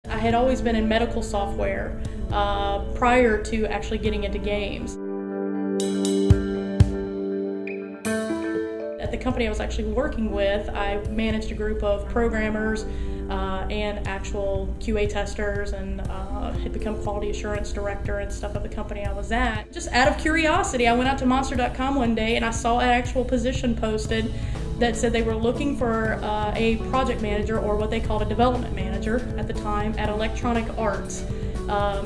I had always been in medical software prior to actually getting into games. At the company I was actually working with, I managed a group of programmers and actual QA testers, and had become quality assurance director and stuff at the company I was at. Just out of curiosity, I went out to monster.com one day and I saw an actual position posted that said they were looking for a project manager, or what they called a development manager at the time, at Electronic Arts,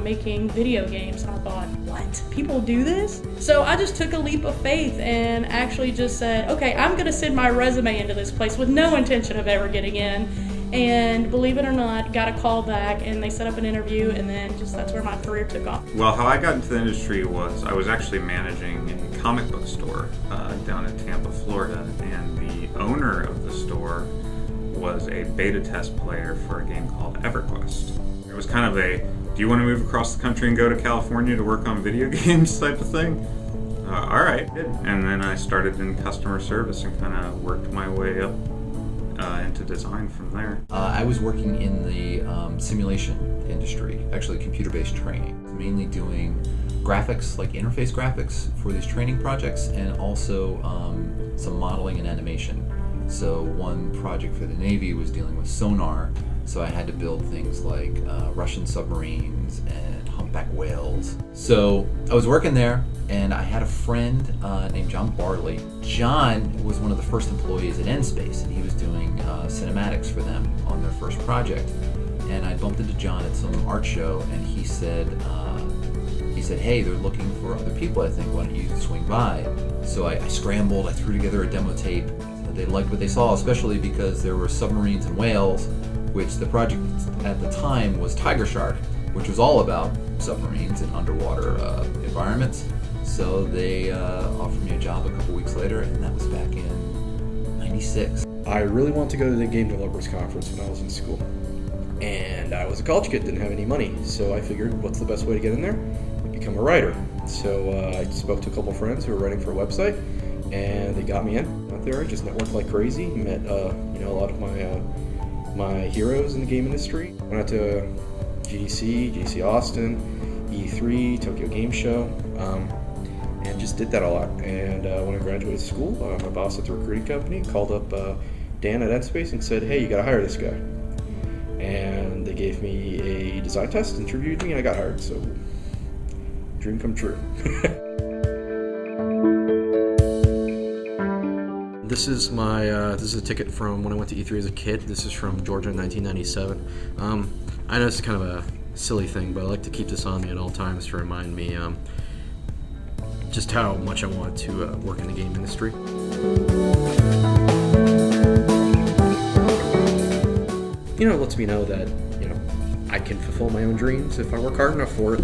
making video games. And I thought, what? People do this? So I just took a leap of faith and actually just said, okay, I'm gonna send my resume into this place with no intention of ever getting in. And believe it or not, got a call back and they set up an interview, and then just that's where my career took off. Well, how I got into the industry was I was actually managing a comic book store down in Tampa, Florida, and the owner of the store was a beta test player for a game called EverQuest. It was kind of a, do you want to move across the country and go to California to work on video games type of thing? All right. And then I started in customer service and kind of worked my way up into design from there. I was working in the simulation industry, actually computer-based training, mainly doing graphics, like interface graphics for these training projects, and also some modeling and animation. So one project for the Navy was dealing with sonar, so I had to build things like Russian submarines and humpback whales. So I was working there, and I had a friend named John Barley. John was one of the first employees at Nspace, and he was doing cinematics for them on their first project. And I bumped into John at some art show, and he said, hey, they're looking for other people, I think, why don't you swing by? So I scrambled, I threw together a demo tape. They liked what they saw, especially because there were submarines and whales, which the project at the time was Tiger Shark, which was all about submarines and underwater environments. So they offered me a job a couple weeks later, and that was back in '96. I really wanted to go to the Game Developers Conference when I was in school. And I was a college kid, didn't have any money, so I figured, what's the best way to get in there? Become a writer. So I spoke to a couple friends who were writing for a website, and they got me in. Went there, just networked like crazy, met a lot of my heroes in the game industry. Went out to GDC Austin, E3, Tokyo Game Show, and just did that a lot. And when I graduated school, my boss at the recruiting company called up Dan at Nspace and said, hey, you gotta hire this guy. And they gave me a design test, interviewed me, and I got hired. So, dream come true. This is a ticket from when I went to E3 as a kid. This is from Georgia in 1997. I know it's kind of a silly thing, but I like to keep this on me at all times to remind me just how much I wanted to work in the game industry. It lets me know that, I can fulfill my own dreams if I work hard enough for it.